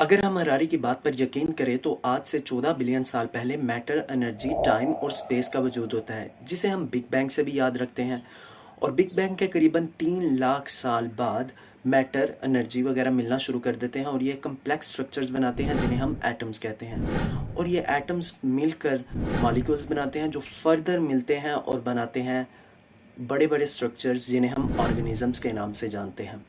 अगर हम हरारी की बात पर यकीन करें तो आज से 14 बिलियन साल पहले मैटर, एनर्जी, टाइम और स्पेस का वजूद होता है, जिसे हम बिग बैंग से भी याद रखते हैं। और बिग बैंग के करीबन 3 लाख साल बाद मैटर, एनर्जी वगैरह मिलना शुरू कर देते हैं और ये कम्प्लेक्स स्ट्रक्चर्स बनाते हैं जिन्हें हम एटम्स कहते हैं। और ये एटम्स मिलकर मॉलिक्यूल्स बनाते हैं जो फर्दर मिलते हैं और बनाते हैं बड़े बड़े स्ट्रक्चर्स जिन्हें हम ऑर्गेनिजम्स के नाम से जानते हैं।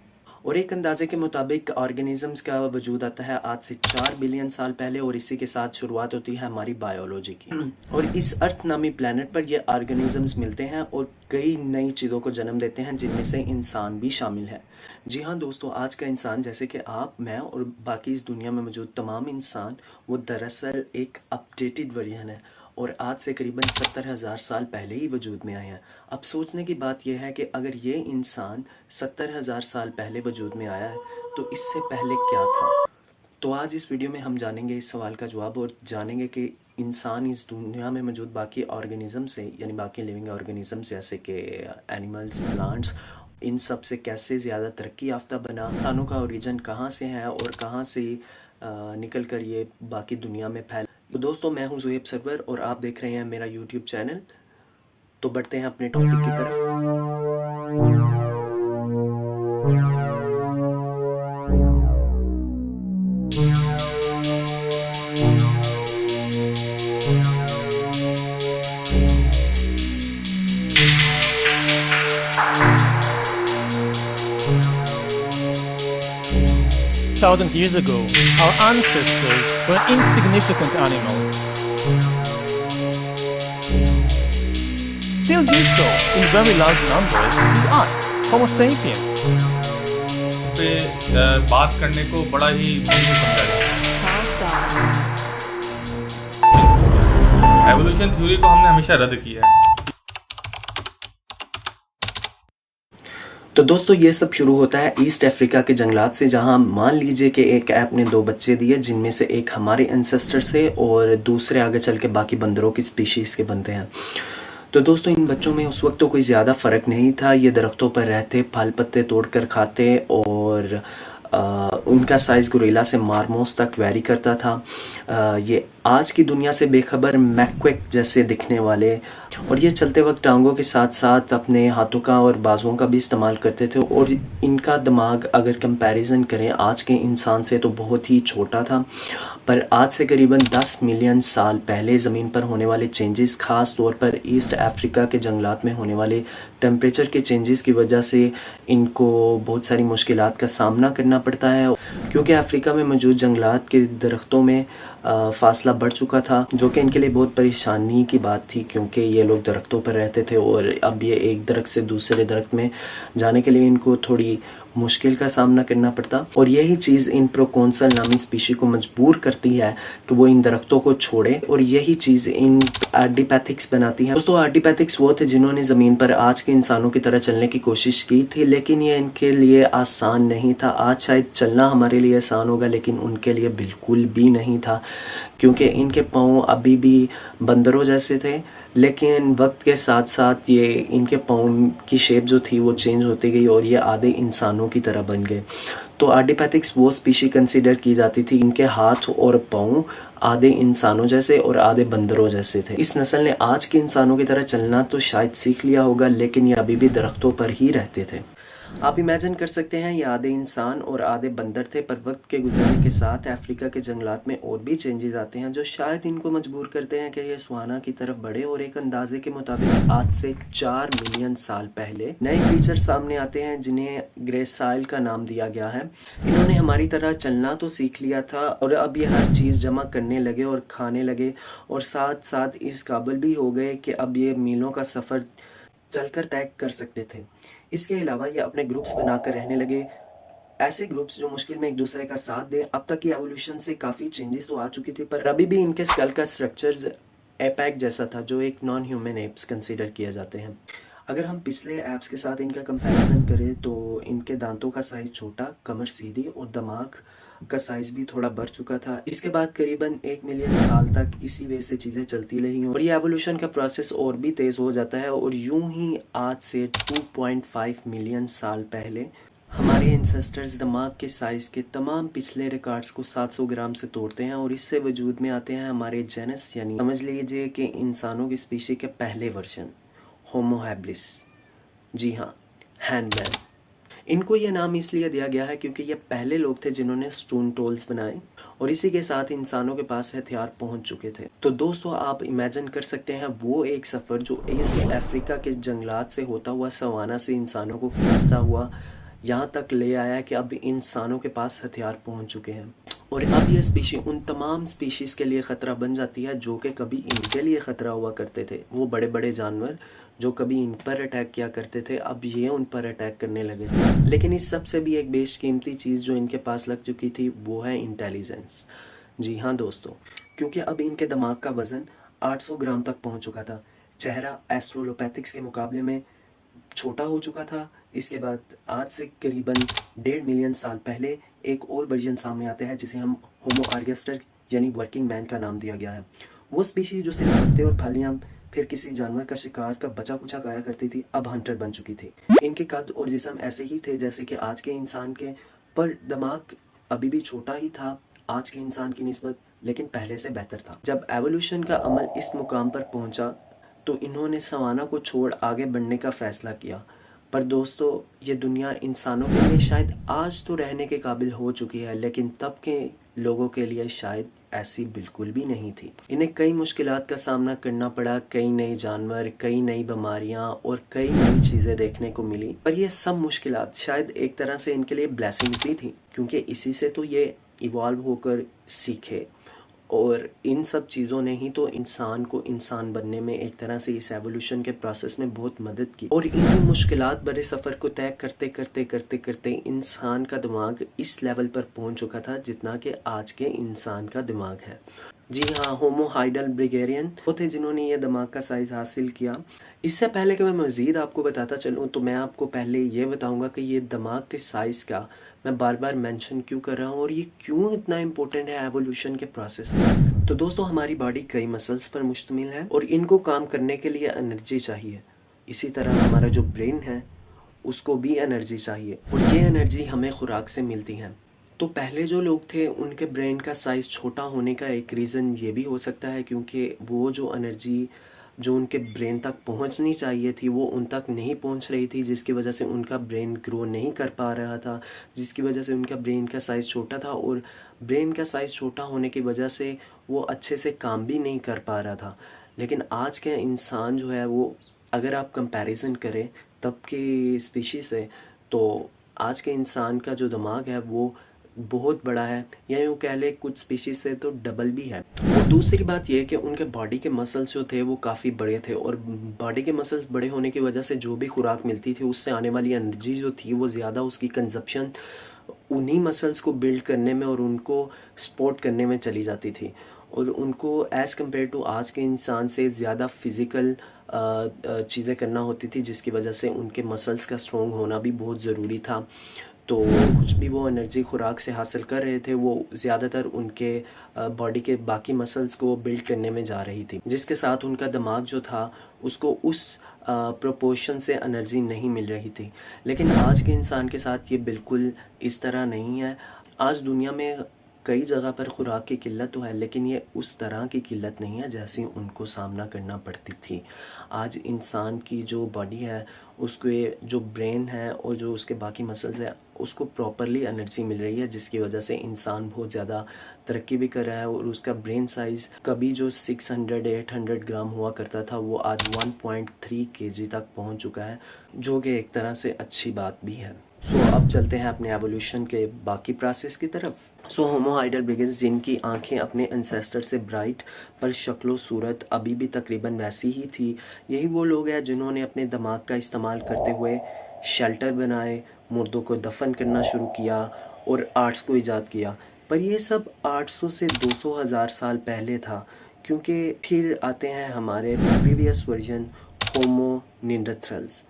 और एक अंदाजे के मुताबिक ऑर्गेनिजम्स का वजूद आता है आज से 4 बिलियन साल पहले और इसी के साथ शुरुआत होती है हमारी बायोलॉजी की। और इस अर्थ नामी प्लेनेट पर ये ऑर्गेनिजम्स मिलते हैं और कई नई चीज़ों को जन्म देते हैं जिनमें से इंसान भी शामिल है। जी हाँ दोस्तों, आज का इंसान जैसे कि आप, मैं और बाकी इस दुनिया में मौजूद तमाम इंसान, वो दरअसल एक अपडेटेड वर्जन है और आज से करीबन 70,000 साल पहले ही वजूद में आए हैं। अब सोचने की बात यह है कि अगर ये इंसान 70,000 साल पहले वजूद में आया है तो इससे पहले क्या था। तो आज इस वीडियो में हम जानेंगे इस सवाल का जवाब और जानेंगे कि इंसान इस दुनिया में मौजूद बाकी ऑर्गेनिज्म से, यानी बाकी लिविंग ऑर्गेनिज्म जैसे कि एनिमल्स, प्लांट्स, इन सब से कैसे ज़्यादा तरक्की याफ्ता बना, इंसानों का ओरिजिन कहाँ से है और कहाँ से निकल कर ये बाकी दुनिया में फैल। तो दोस्तों, मैं हूं ज़ुहैब सरवर और आप देख रहे हैं मेरा यूट्यूब चैनल। तो बढ़ते हैं अपने टॉपिक की तरफ। Thousand years ago, our ancestors were insignificant animals. Still do so in very large numbers with us, Homo sapiens. पे बात करने को बड़ा ही मुश्किल समझा जाता है। एवोल्यूशन थ्योरी को हमने हमेशा रद्द किया है। तो दोस्तों, ये सब शुरू होता है ईस्ट अफ्रीका के जंगलात से, जहां मान लीजिए कि एक ऐप ने 2 बच्चे दिए, जिनमें से एक हमारे एंसेस्टर से और दूसरे आगे चल के बाकी बंदरों की स्पीशीज़ के बनते हैं। तो दोस्तों, इन बच्चों में उस वक्त तो कोई ज़्यादा फ़र्क नहीं था। ये दरख्तों पर रहते, फल पत्ते तोड़ कर खाते और उनका साइज़ गोरिल्ला से मारमोस तक वेरी करता था। ये आज की दुनिया से बेखबर मैक्विक जैसे दिखने वाले, और ये चलते वक्त टांगों के साथ साथ अपने हाथों का और बाजुओं का भी इस्तेमाल करते थे। और इनका दिमाग अगर कंपैरिजन करें आज के इंसान से तो बहुत ही छोटा था। पर आज से करीबन 10 मिलियन साल पहले ज़मीन पर होने वाले चेंजेस, ख़ास तौर पर ईस्ट अफ्रीका के जंगलात में होने वाले टेम्परेचर के चेंजेस की वजह से इनको बहुत सारी मुश्किलात का सामना करना पड़ता है, क्योंकि अफ्रीका में मौजूद जंगलात के दरख्तों में फासला बढ़ चुका था, जो कि इनके लिए बहुत परेशानी की बात थी, क्योंकि ये लोग दरख्तों पर रहते थे और अब ये एक दरख्त से दूसरे दरख्त में जाने के लिए इनको थोड़ी मुश्किल का सामना करना पड़ता। और यही चीज़ इन प्रोकोंसल नामी स्पीशी को मजबूर करती है कि वो इन दरख्तों को छोड़े, और यही चीज़ इन आर्डिपैथिक्स बनाती है। दोस्तों, आर्डिपैथिक्स वो थे जिन्होंने ज़मीन पर आज के इंसानों की तरह चलने की कोशिश की थी, लेकिन ये इनके लिए आसान नहीं था। आज शायद चलना हमारे लिए आसान होगा, लेकिन उनके लिए बिल्कुल भी नहीं था, क्योंकि इनके पाँव अभी भी बंदरों जैसे थे। लेकिन वक्त के साथ साथ ये इनके पाँव की शेप जो थी वो चेंज होती गई और ये आधे इंसानों की तरह बन गए। तो आर्डिपैथिक्स वो स्पीशी कंसीडर की जाती थी, इनके हाथ और पाँव आधे इंसानों जैसे और आधे बंदरों जैसे थे। इस नस्ल ने आज के इंसानों की तरह चलना तो शायद सीख लिया होगा, लेकिन ये अभी भी दरख्तों पर ही रहते थे। आप इमेजिन कर सकते हैं, ये आधे इंसान और आधे बंदर थे। पर वक्त के गुजरने के साथ अफ्रीका के जंगलात में और भी चेंजेस आते हैं जो शायद इनको मजबूर करते हैं कि ये सवाना की तरफ बढ़े। और एक अंदाजे के मुताबिक आज से 4 मिलियन साल पहले नए फीचर सामने आते हैं जिन्हें ग्रेसाइल का नाम दिया गया है। इन्होंने हमारी तरह चलना तो सीख लिया था और अब ये हर चीज़ जमा करने लगे और खाने लगे, और साथ साथ इस काबिल भी हो गए कि अब ये मीलों का सफ़र चलकर तय कर सकते थे। इसके अलावा ये अपने ग्रुप्स बनाकर रहने लगे, ऐसे ग्रुप्स जो मुश्किल में एक दूसरे का साथ दें। अब तक की एवोल्यूशन से काफ़ी चेंजेस तो आ चुकी थी, पर अभी भी इनके स्कल का स्ट्रक्चर्स एपैक जैसा था, जो एक नॉन ह्यूमन एप्स कंसीडर किया जाते हैं। अगर हम पिछले एप्स के साथ इनका कंपैरिजन करें तो इनके दांतों का साइज़ छोटा, कमर सीधी और दिमाग का साइज़ भी थोड़ा बढ़ चुका था। इसके बाद करीबन 1 मिलियन साल तक इसी वे से चीज़ें चलती रही और ये एवोल्यूशन का प्रोसेस और भी तेज़ हो जाता है। और यूं ही आज से 2.5 मिलियन साल पहले हमारे एंसेस्टर्स दिमाग के साइज़ के तमाम पिछले रिकॉर्ड्स को 700 ग्राम से तोड़ते हैं और इससे वजूद में आते हैं हमारे जेनस, यानी समझ लीजिए कि इंसानों की स्पीशी के पहले वर्जन होमो हैबिलिस। जी हाँ, हैंडमैन। इनको ये नाम इसलिए दिया गया है क्योंकि ये पहले लोग थे जिन्होंने स्टोन टूल्स बनाए और इसी के साथ इंसानों के पास हथियार पहुंच चुके थे। तो दोस्तों आप इमेजिन कर सकते हैं वो एक सफ़र जो ईस्ट अफ्रीका के जंगलात से होता हुआ सवाना से इंसानों को खींचता हुआ यहाँ तक ले आया कि अब इंसानों के पास हथियार पहुंच चुके हैं और अब ये स्पीशी उन तमाम स्पीशीज़ के लिए ख़तरा बन जाती है जो कि कभी इनके लिए ख़तरा हुआ करते थे। वो बड़े बड़े जानवर जो कभी इन पर अटैक किया करते थे, अब ये उन पर अटैक करने लगे थे। लेकिन इस सब से भी एक बेशकीमती चीज़ जो इनके पास लग चुकी थी वो है इंटेलिजेंस। जी हाँ दोस्तों, क्योंकि अब इनके दिमाग का वज़न 800 ग्राम तक पहुँच चुका था। चेहरा एस्ट्रोलोपैथिक्स के मुकाबले में छोटा हो चुका था। इसके बाद आज से करीबन 1.5 मिलियन साल पहले एक और वर्जन सामने आता है जिसे हम होमो आर्गेस्टर यानी वर्किंग मैन का नाम दिया गया है। वो स्पीशी जो सिर्फ पत्ते और फलियां फिर किसी जानवर का शिकार का बचा कुचा खाया करती थी, अब हंटर बन चुकी थी। इनके कद और जिस्म ऐसे ही थे जैसे कि आज के इंसान के, पर दिमाग अभी भी छोटा ही था आज के इंसान की निस्बत, लेकिन पहले से बेहतर था। जब एवोल्यूशन का अमल इस मुकाम पर पहुंचा तो इन्होंने सवाना को छोड़ आगे बढ़ने का फैसला किया। पर दोस्तों ये दुनिया इंसानों के लिए शायद आज तो रहने के काबिल हो चुकी है, लेकिन तब के लोगों के लिए शायद ऐसी बिल्कुल भी नहीं थी। इन्हें कई मुश्किलात का सामना करना पड़ा, कई नए जानवर, कई नई बीमारियां और कई नई चीज़ें देखने को मिली। पर ये सब मुश्किलात शायद एक तरह से इनके लिए ब्लेसिंग्स भी थी, क्योंकि इसी से तो ये इवॉल्व होकर सीखे और इन सब चीज़ों ने ही तो इंसान को इंसान बनने में एक तरह से इस एवोल्यूशन के प्रोसेस में बहुत मदद की। और इन मुश्किलात भरे सफ़र को तय करते करते करते करते इंसान का दिमाग इस लेवल पर पहुंच चुका था जितना कि आज के इंसान का दिमाग है। जी हाँ, होमो हाइडेलबर्गियन वो थे जिन्होंने ये दिमाग का साइज़ हासिल किया। इससे पहले कि मैं मज़ीद आपको बताता चलूँ तो मैं आपको पहले ये बताऊँगा कि ये दिमाग के साइज़ का मैं बार बार मेंशन क्यों कर रहा हूँ और ये क्यों इतना इम्पोर्टेंट है एवोल्यूशन के प्रोसेस में। तो दोस्तों हमारी बॉडी कई मसल्स पर मुश्तमिल है और इनको काम करने के लिए एनर्जी चाहिए। इसी तरह हमारा जो ब्रेन है उसको भी एनर्जी चाहिए और ये एनर्जी हमें खुराक से मिलती है। तो पहले जो लोग थे उनके ब्रेन का साइज़ छोटा होने का एक रीज़न ये भी हो सकता है क्योंकि वो जो एनर्जी जो उनके ब्रेन तक पहुंचनी चाहिए थी वो उन तक नहीं पहुंच रही थी, जिसकी वजह से उनका ब्रेन ग्रो नहीं कर पा रहा था, जिसकी वजह से उनका ब्रेन का साइज़ छोटा था और ब्रेन का साइज़ छोटा होने की वजह से वो अच्छे से काम भी नहीं कर पा रहा था। लेकिन आज के इंसान जो है वो अगर आप कंपैरिजन करें तब के स्पीशी से, तो आज के इंसान का जो दिमाग है वो बहुत बड़ा है, या यूँ कह ले कुछ स्पीशीज से तो डबल भी है। और दूसरी बात यह कि उनके बॉडी के मसल्स जो थे वो काफ़ी बड़े थे और बॉडी के मसल्स बड़े होने की वजह से जो भी खुराक मिलती थी उससे आने वाली एनर्जी जो थी वो ज़्यादा, उसकी कंजप्शन उन्हीं मसल्स को बिल्ड करने में और उनको सपोर्ट करने में चली जाती थी और उनको एज़ कम्पेयर टू आज के इंसान से ज़्यादा फिज़िकल चीज़ें करना होती थी, जिसकी वजह से उनके मसल्स का स्ट्रॉन्ग होना भी बहुत ज़रूरी था। तो कुछ भी वो एनर्जी खुराक से हासिल कर रहे थे वो ज़्यादातर उनके बॉडी के बाकी मसल्स को बिल्ड करने में जा रही थी, जिसके साथ उनका दिमाग जो था उसको उस प्रोपोर्शन से एनर्जी नहीं मिल रही थी। लेकिन आज के इंसान के साथ ये बिल्कुल इस तरह नहीं है। आज दुनिया में कई जगह पर खुराक की किल्लत तो है, लेकिन ये उस तरह की किल्लत नहीं है जैसी उनको सामना करना पड़ती थी। आज इंसान की जो बॉडी है उसके जो ब्रेन है और जो उसके बाकी मसल्स है उसको प्रॉपरली एनर्जी मिल रही है, जिसकी वजह से इंसान बहुत ज़्यादा तरक्की भी कर रहा है और उसका ब्रेन साइज़ कभी जो 600-800 ग्राम हुआ करता था वो आज 1.3 kg तक पहुंच चुका है, जो कि एक तरह से अच्छी बात भी है। अब चलते हैं अपने एवोल्यूशन के बाकी प्रोसेस की तरफ। होमो हाइडेलबर्गियंस जिनकी आंखें अपने एंसेस्टर से ब्राइट पर शक्लो सूरत अभी भी तकरीबन वैसी ही थी, यही वो लोग हैं जिन्होंने अपने दिमाग का इस्तेमाल करते हुए शेल्टर बनाए, मुर्दों को दफन करना शुरू किया और आर्ट्स को ईजाद किया। पर ये सब 800 से 200 हज़ार साल पहले था, क्योंकि फिर आते हैं हमारे प्रीवियस वर्जन होमो निएंडरथैल्स।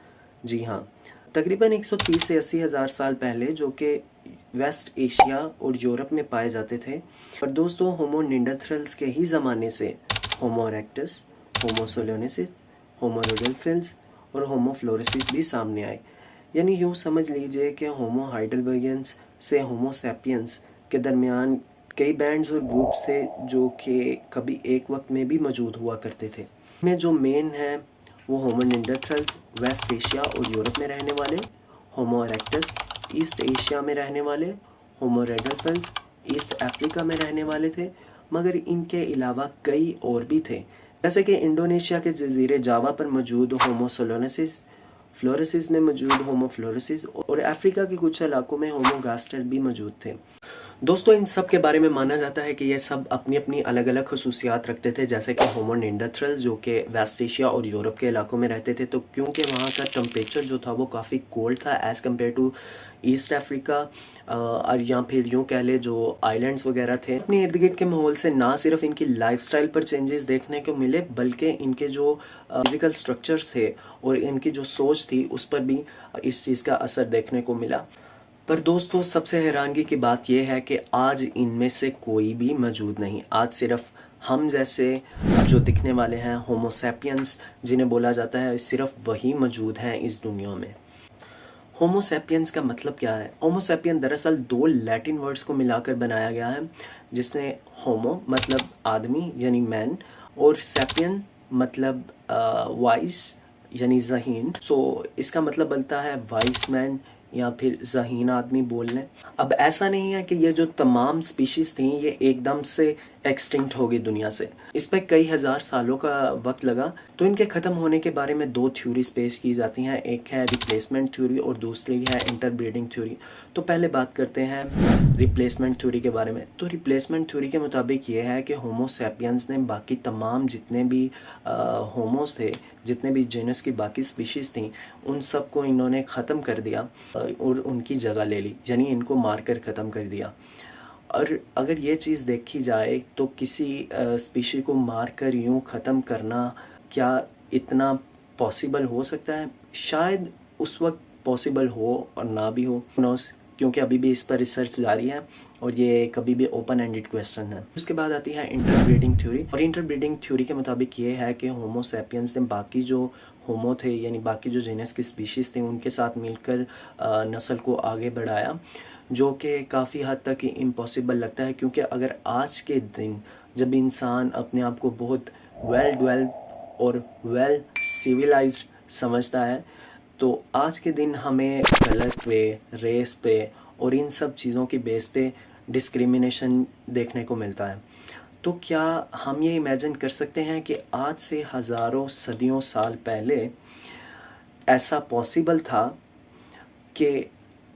जी हाँ, तकरीबन 130 से 80 हज़ार साल पहले, जो कि वेस्ट एशिया और यूरोप में पाए जाते थे। पर दोस्तों होमो निएंडरथैल्स के ही ज़माने से होमो इरेक्टस, होमो सोलोनेसिस, होमो रोडेल्फिन्स और होमो फ्लोरेसिस भी सामने आए। यानी यूँ समझ लीजिए कि होमो हाइडेलबर्गियंस से होमो सैपियंस के दरमियान कई बैंड्स और ग्रुप्स थे जो कि कभी एक वक्त में भी मौजूद हुआ करते थे। में जो मेन है वो होमो निएंडरथाल्स वेस्ट एशिया और यूरोप में रहने वाले, होमो इरेक्टस ईस्ट एशिया में रहने वाले, होमो रेडल्फिन्स ईस्ट अफ्रीका में रहने वाले थे। मगर इनके अलावा कई और भी थे, जैसे कि इंडोनेशिया के जजीरे जावा पर मौजूद होमो सोलोनेसिस, फ्लोरेसिस में मौजूद होमो फ्लोरेसिस और अफ्रीका के कुछ इलाकों में होमो गास्टर भी मौजूद थे। दोस्तों इन सब के बारे में माना जाता है कि ये सब अपनी अपनी अलग अलग खसूसियात रखते थे, जैसे कि होमो निएंडरथाल्स जो कि वेस्ट एशिया और यूरोप के इलाकों में रहते थे, तो क्योंकि वहाँ का टेम्परेचर जो था वो काफ़ी कोल्ड था as compare to East Africa, और या फिर यूँ कह ले जो आइलैंड्स वगैरह थे। अपने इर्द गिर्द के माहौल से ना सिर्फ इनकी लाइफस्टाइल पर चेंजेस देखने को मिले, बल्कि इनके जो फिजिकल स्ट्रक्चर्स थे और इनकी जो सोच थी उस पर भी इस चीज़ का असर देखने को मिला। पर दोस्तों सबसे हैरानगी की बात यह है कि आज इनमें से कोई भी मौजूद नहीं। आज सिर्फ हम जैसे जो दिखने वाले हैं होमो सैपियंस जिन्हें बोला जाता है, सिर्फ वही मौजूद हैं इस दुनिया में। होमो सैपियंस का मतलब क्या है? होमो सैपियन दरअसल दो लैटिन वर्ड्स को मिलाकर बनाया गया है, जिसमें होमो मतलब आदमी यानी मैन और सैपियन मतलब वाइस यानी ज़हीन। सो इसका मतलब बनता है वाइस मैन या फिर ज़हीन आदमी बोल लें। अब ऐसा नहीं है कि ये जो तमाम स्पीशीज़ थी ये एकदम से एक्सटिंक्ट हो गई दुनिया से, इस पर कई हज़ार सालों का वक्त लगा। तो इनके ख़त्म होने के बारे में दो थ्योरीज पेश की जाती हैं, एक है रिप्लेसमेंट थ्योरी और दूसरी है इंटरब्रीडिंग थ्योरी। तो पहले बात करते हैं रिप्लेसमेंट थ्योरी के बारे में। तो रिप्लेसमेंट थ्योरी के मुताबिक ये है कि होमो सैपियंस ने बाकी तमाम जितने भी होमोस थे, जितने भी जेनस की बाकी स्पीशीज़ थी, उन सब को इन्होंने ख़त्म कर दिया और उनकी जगह ले ली, यानी इनको मार कर ख़त्म कर दिया। और अगर ये चीज़ देखी जाए तो किसी स्पीशी को मार कर यूँ ख़त्म करना क्या इतना पॉसिबल हो सकता है? शायद उस वक्त पॉसिबल हो और ना भी हो, क्योंकि अभी भी इस पर रिसर्च जारी है और ये कभी भी ओपन एंडेड क्वेश्चन है। उसके बाद आती है इंटरब्रीडिंग थ्योरी, और इंटरब्रीडिंग थ्योरी के मुताबिक ये है कि होमो सैपियंस ने बाकी जो होमो थे यानी बाकी जो जेनस की स्पीशीज़ थे उनके साथ मिलकर नस्ल को आगे बढ़ाया, जो कि काफ़ी हद तक इम्पॉसिबल लगता है। क्योंकि अगर आज के दिन जब इंसान अपने आप को बहुत वेल डेवलप्ड और वेल सिविलाइज्ड समझता है, तो आज के दिन हमें कलर पे, रेस पे और इन सब चीज़ों की बेस पे डिस्क्रिमिनेशन देखने को मिलता है। तो क्या हम ये इमेजिन कर सकते हैं कि आज से हज़ारों सदियों साल पहले ऐसा पॉसिबल था कि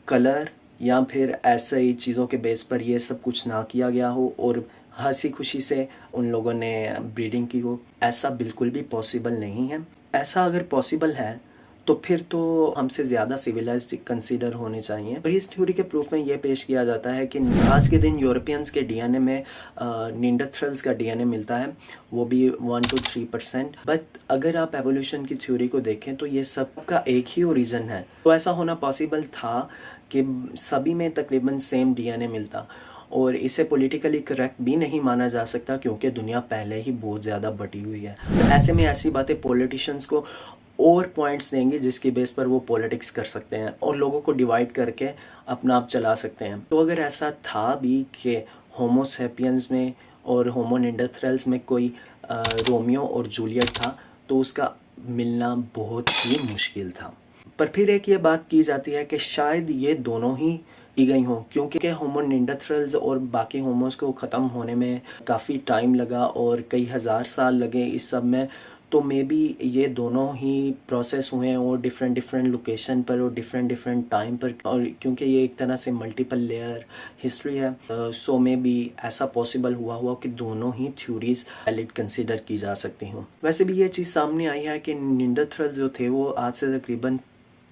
कलर या फिर ऐसे ही चीज़ों के बेस पर ये सब कुछ ना किया गया हो और हंसी खुशी से उन लोगों ने ब्रीडिंग की हो? ऐसा बिल्कुल भी पॉसिबल नहीं है। ऐसा अगर पॉसिबल है तो फिर तो हमसे ज़्यादा सिविलाइज्ड कंसीडर होने चाहिए। और इस थ्योरी के प्रूफ में ये पेश किया जाता है कि आज के दिन यूरोपियंस के डीएनए में निएंडरथाल्स का डीएनए मिलता है, वो भी 1 to 3%। बट अगर आप एवोल्यूशन की थ्योरी को देखें तो ये सब का एक ही ओरिजिन है। तो ऐसा होना पॉसिबल था कि सभी में तकरीबन सेम डीएनए मिलता, और इसे पॉलिटिकली करेक्ट भी नहीं माना जा सकता क्योंकि दुनिया पहले ही बहुत ज़्यादा बटी हुई है। ऐसे में ऐसी बातें पॉलिटिशियंस को और पॉइंट्स देंगे जिसकी बेस पर वो पॉलिटिक्स कर सकते हैं और लोगों को डिवाइड करके अपना आप चला सकते हैं। तो अगर ऐसा था भी कि होमो सैपियंस में और होमो निएंडरथाल्स में कोई रोमियो और जूलियट था, तो उसका मिलना बहुत ही मुश्किल था। पर फिर एक ये बात की जाती है कि शायद ये दोनों ही की गई हों, क्योंकि होमो निएंडरथाल्स और बाकी होमोस को ख़त्म होने में काफ़ी टाइम लगा और कई हज़ार साल लगे इस सब में। तो मे बी ये दोनों ही प्रोसेस हुए और डिफरेंट लोकेशन पर और डिफरेंट टाइम पर, और क्योंकि ये एक तरह से मल्टीपल लेयर हिस्ट्री है, सो मे बी ऐसा पॉसिबल हुआ कि दोनों ही थ्योरीज वैलिड कंसीडर की जा सकती हों। वैसे भी ये चीज़ सामने आई है कि निएंडरथाल्स जो थे वो आज से तकरीबन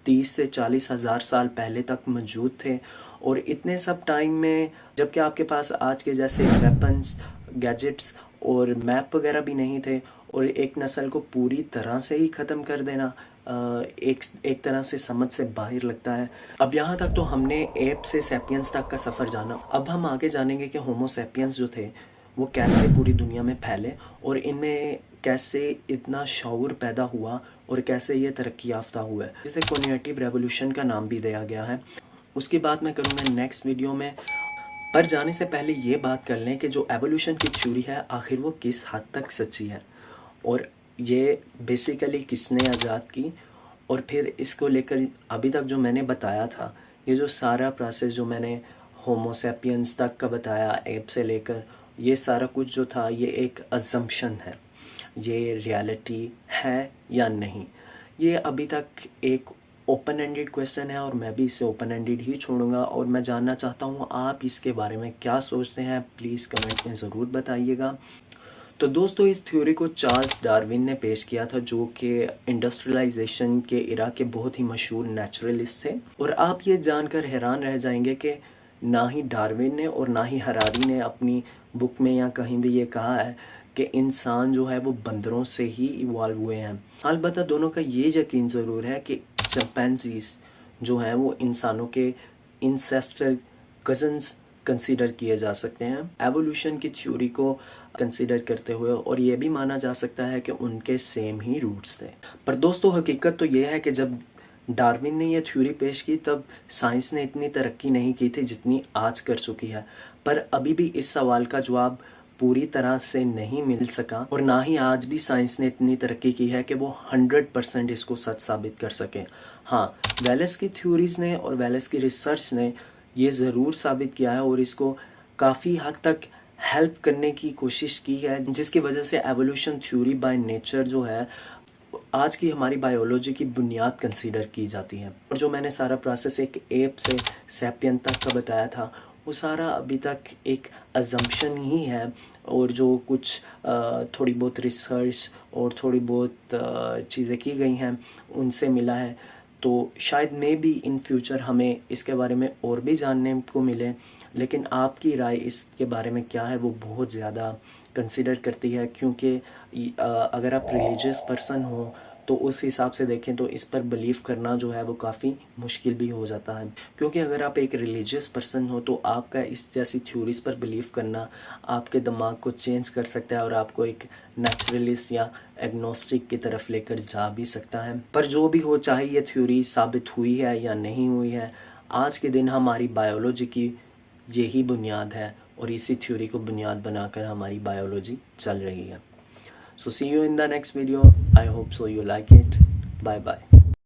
30 से 40 हज़ार साल पहले तक मौजूद थे, और इतने सब टाइम में जबकि आपके पास आज के जैसे वेपन्स, गैजेट्स और मैप वगैरह भी नहीं थे, और एक नस्ल को पूरी तरह से ही ख़त्म कर देना एक तरह से समझ से बाहर लगता है। अब यहाँ तक तो हमने एप से सैपियंस तक का सफ़र जाना। अब हम आगे जानेंगे कि होमो सैपियंस जो थे वो कैसे पूरी दुनिया में फैले और इनमें कैसे इतना शऊर पैदा हुआ और कैसे ये तरक्की याफ्ता हुआ है, जिसे कॉग्निटिव रेवोल्यूशन का नाम भी दिया गया है। उसकी बात मैं करूँगा नेक्स्ट वीडियो में। पर जाने से पहले ये बात कर लें कि जो एवोल्यूशन की थ्योरी है आखिर वो किस हद तक सच्ची है, और ये बेसिकली किसने ईजाद की, और फिर इसको लेकर अभी तक जो मैंने बताया था, ये जो सारा प्रोसेस जो मैंने होमो सैपियंस तक का बताया, एप से लेकर, ये सारा कुछ जो था ये एक अजम्पशन है। ये रियलिटी है या नहीं, ये अभी तक एक ओपन एंडेड क्वेश्चन है और मैं भी इसे ओपन एंडेड ही छोड़ूंगा। और मैं जानना चाहता हूँ आप इसके बारे में क्या सोचते हैं, प्लीज़ कमेंट में ज़रूर बताइएगा। तो दोस्तों इस थ्योरी को चार्ल्स डार्विन ने पेश किया था, जो कि इंडस्ट्रियलाइजेशन के इरा के बहुत ही मशहूर नेचुरलिस्ट थे। और आप ये जानकर हैरान रह जाएंगे कि ना ही डार्विन ने और ना ही हरारी ने अपनी बुक में या कहीं भी ये कहा है कि इंसान जो है वो बंदरों से ही इवॉल्व हुए हैं। अलबत्ता दोनों का ये यकीन ज़रूर है कि चिंपैंजीज जो हैं वो इंसानों के इंसेस्टर कज़न्स कंसीडर किए जा सकते हैं एवोल्यूशन की थ्योरी को कंसीडर करते हुए, और ये भी माना जा सकता है कि उनके सेम ही रूट्स थे। पर दोस्तों हकीकत तो ये है कि जब डार्विन ने यह थ्योरी पेश की तब साइंस ने इतनी तरक्की नहीं की थी जितनी आज कर चुकी है। पर अभी भी इस सवाल का जवाब पूरी तरह से नहीं मिल सका, और ना ही आज भी साइंस ने इतनी तरक्की की है कि वो 100% इसको सच साबित कर सके। हाँ, वेलेस की थ्योरीज ने और वेलेस की रिसर्च ने ये ज़रूर साबित किया है और इसको काफ़ी हद तक हेल्प करने की कोशिश की है, जिसकी वजह से एवोल्यूशन थ्योरी बाय नेचर जो है आज की हमारी बायोलॉजी की बुनियाद कंसीडर की जाती है। और जो मैंने सारा प्रोसेस एक एप से सैपियन तक का बताया था, वो सारा अभी तक एक अजम्पशन ही है, और जो कुछ थोड़ी बहुत रिसर्च और थोड़ी बहुत चीज़ें की गई हैं उनसे मिला है। तो शायद में भी इन फ्यूचर हमें इसके बारे में और भी जानने को मिले, लेकिन आपकी राय इसके बारे में क्या है वो बहुत ज़्यादा कंसीडर करती है, क्योंकि अगर आप रिलीजियस पर्सन हो तो उस हिसाब से देखें तो इस पर बिलीव करना जो है वो काफ़ी मुश्किल भी हो जाता है। क्योंकि अगर आप एक रिलीजियस पर्सन हो तो आपका इस जैसी थ्योरीज पर बिलीव करना आपके दिमाग को चेंज कर सकता है और आपको एक नेचुरलिस्ट या एग्नोस्टिक की तरफ लेकर जा भी सकता है। पर जो भी हो, चाहे ये थ्योरी साबित हुई है या नहीं हुई है, आज के दिन हमारी बायोलॉजी की यही बुनियाद है और इसी थ्योरी को बुनियाद बनाकर हमारी बायोलॉजी चल रही है। So see you in the next video. I hope so you like it. Bye bye.